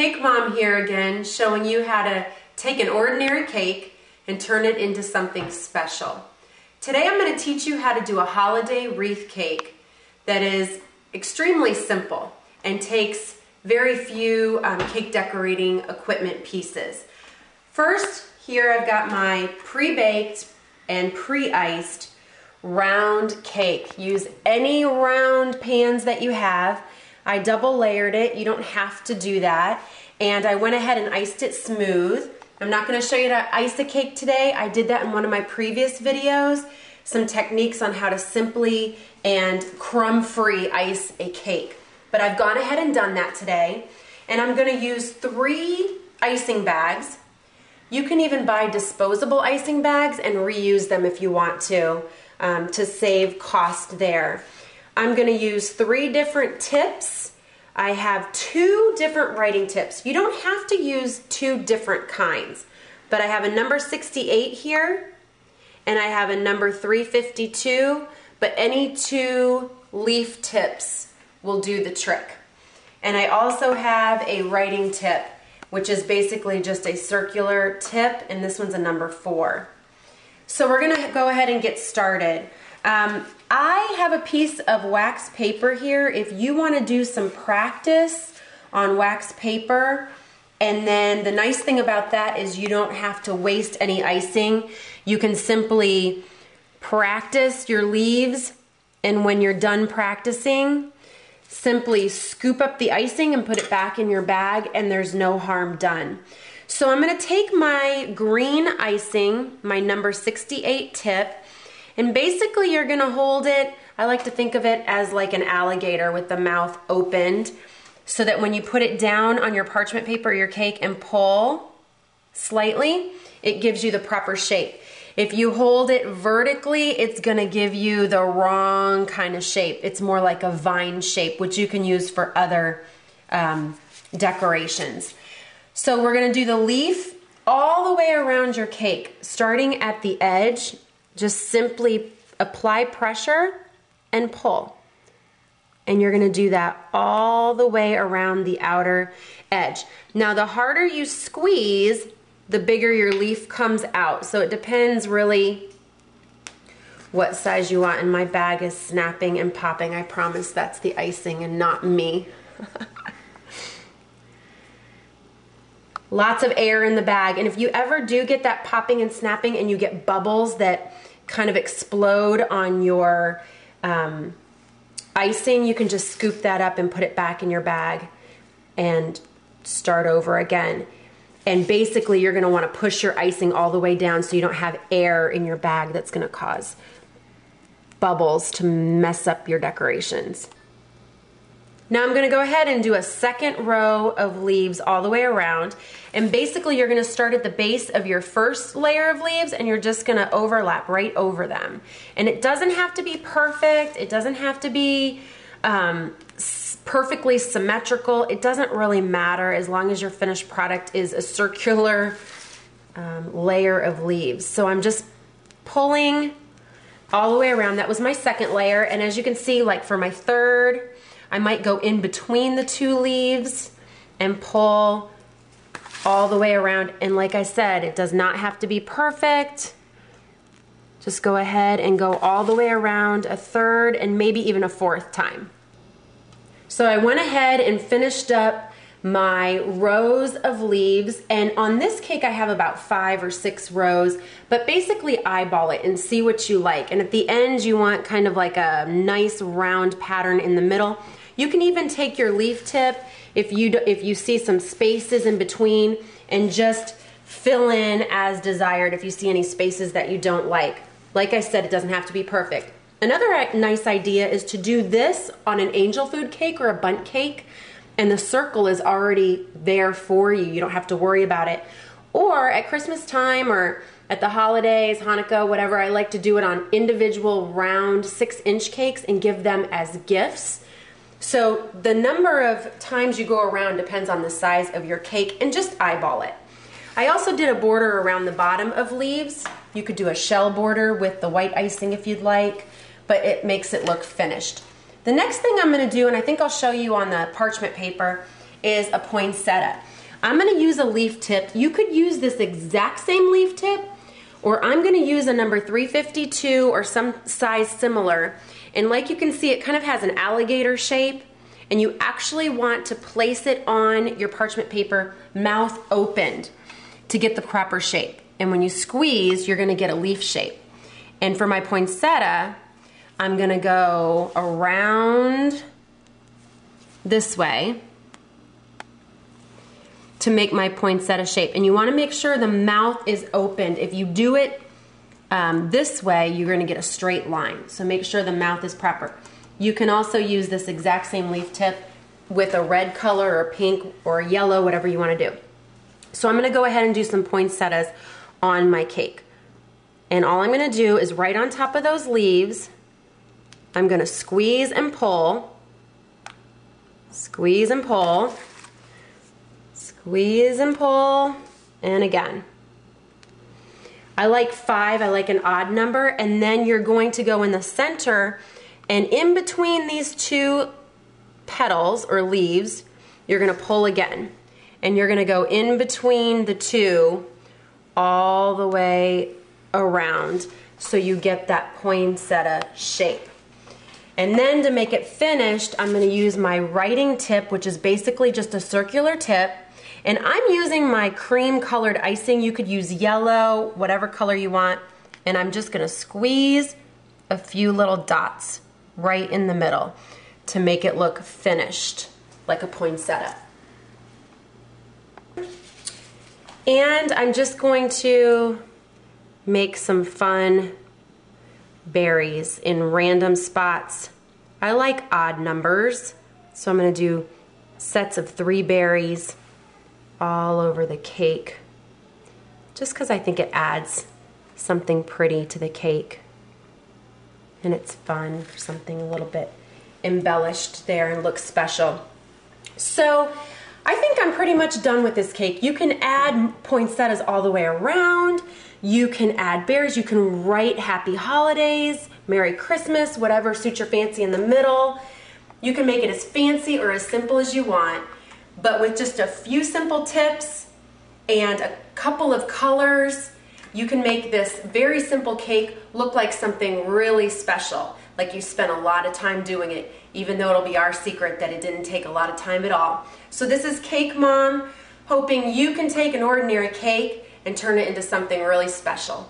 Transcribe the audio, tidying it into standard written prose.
Cake Mom here again, showing you how to take an ordinary cake and turn it into something special. Today I'm going to teach you how to do a holiday wreath cake that is extremely simple and takes very few cake decorating equipment pieces. First, here I've got my pre-baked and pre-iced round cake. Use any round pans that you have. I double layered it. You don't have to do that. And I went ahead and iced it smooth. I'm not going to show you how to ice a cake today. I did that in one of my previous videos. Some techniques on how to simply and crumb-free ice a cake. But I've gone ahead and done that today. And I'm going to use 3 icing bags. You can even buy disposable icing bags and reuse them if you want to save cost there. I'm going to use 3 different tips. I have 2 different writing tips. You don't have to use 2 different kinds, but I have a number 68 here and I have a number 352, but any 2 leaf tips will do the trick. And I also have a writing tip, which is basically just a circular tip, and this one's a number 4. So we're going to go ahead and get started. I have a piece of wax paper here. If you want to do some practice on wax paper, and then the nice thing about that is you don't have to waste any icing. You can simply practice your leaves, and when you're done practicing, simply scoop up the icing and put it back in your bag, and there's no harm done. So I'm going to take my green icing, my number 68 tip, and basically you're going to hold it, I like to think of it as like an alligator with the mouth opened, so that when you put it down on your parchment paper or your cake and pull slightly, it gives you the proper shape. If you hold it vertically, it's going to give you the wrong kind of shape. It's more like a vine shape, which you can use for other decorations. So we're going to do the leaf all the way around your cake, starting at the edge. Just simply apply pressure and pull. And you're going to do that all the way around the outer edge. Now, the harder you squeeze, the bigger your leaf comes out. So it depends really what size you want. And my bag is snapping and popping. I promise that's the icing and not me. Lots of air in the bag. And if you ever do get that popping and snapping and you get bubbles that kind of explode on your icing, you can just scoop that up and put it back in your bag and start over again. And basically you're going to want to push your icing all the way down so you don't have air in your bag that's going to cause bubbles to mess up your decorations. Now I'm going to go ahead and do a second row of leaves all the way around, and basically you're going to start at the base of your first layer of leaves and you're just going to overlap right over them. And it doesn't have to be perfect, it doesn't have to be perfectly symmetrical, it doesn't really matter as long as your finished product is a circular layer of leaves. So I'm just pulling all the way around. That was my second layer, and as you can see, like for my third, I might go in between the 2 leaves and pull all the way around. And like I said, it does not have to be perfect. Just go ahead and go all the way around a third and maybe even a 4th time. So I went ahead and finished up my rows of leaves, and on this cake I have about 5 or 6 rows, but basically eyeball it and see what you like. And at the end you want kind of like a nice round pattern in the middle. You can even take your leaf tip if you see some spaces in between and just fill in as desired if you see any spaces that you don't like. Like I said, it doesn't have to be perfect. Another nice idea is to do this on an angel food cake or a bundt cake, and the circle is already there for you. You don't have to worry about it. Or at Christmas time or at the holidays, Hanukkah, whatever, I like to do it on individual round 6-inch cakes and give them as gifts. So the number of times you go around depends on the size of your cake, and just eyeball it. I also did a border around the bottom of leaves. You could do a shell border with the white icing if you'd like, but it makes it look finished. The next thing I'm going to do, and I think I'll show you on the parchment paper, is a poinsettia. I'm gonna use a leaf tip. You could use this exact same leaf tip, or I'm gonna use a number 352 or some size similar. And like you can see, it kind of has an alligator shape, and you actually want to place it on your parchment paper, mouth opened, to get the proper shape. And when you squeeze, you're gonna get a leaf shape. And for my poinsettia, I'm gonna go around this way to make my poinsettia shape. And you wanna make sure the mouth is opened. If you do it this way, you're gonna get a straight line. So make sure the mouth is proper. You can also use this exact same leaf tip with a red color or pink or yellow, whatever you wanna do. So I'm gonna go ahead and do some poinsettias on my cake. And all I'm gonna do is right on top of those leaves, I'm gonna squeeze and pull, squeeze and pull, squeeze and pull, and again. I like 5, I like an odd number, and then you're going to go in the center, and in between these two petals or leaves, you're gonna pull again. And you're gonna go in between the two all the way around so you get that poinsettia shape. And then to make it finished, I'm gonna use my writing tip, which is basically just a circular tip. And I'm using my cream colored icing. You could use yellow, whatever color you want. And I'm just gonna squeeze a few little dots right in the middle to make it look finished, like a poinsettia. And I'm just going to make some fun berries in random spots. I like odd numbers, so I'm gonna do sets of 3 berries all over the cake, just because I think it adds something pretty to the cake. And it's fun for something a little bit embellished there and looks special. So I think I'm pretty much done with this cake. You can add poinsettias all the way around. You can add berries. You can write Happy Holidays, Merry Christmas, whatever suits your fancy in the middle. You can make it as fancy or as simple as you want. But with just a few simple tips and a couple of colors, you can make this very simple cake look like something really special, like you spent a lot of time doing it, even though it'll be our secret that it didn't take a lot of time at all. So this is Cake Mom, hoping you can take an ordinary cake and turn it into something really special.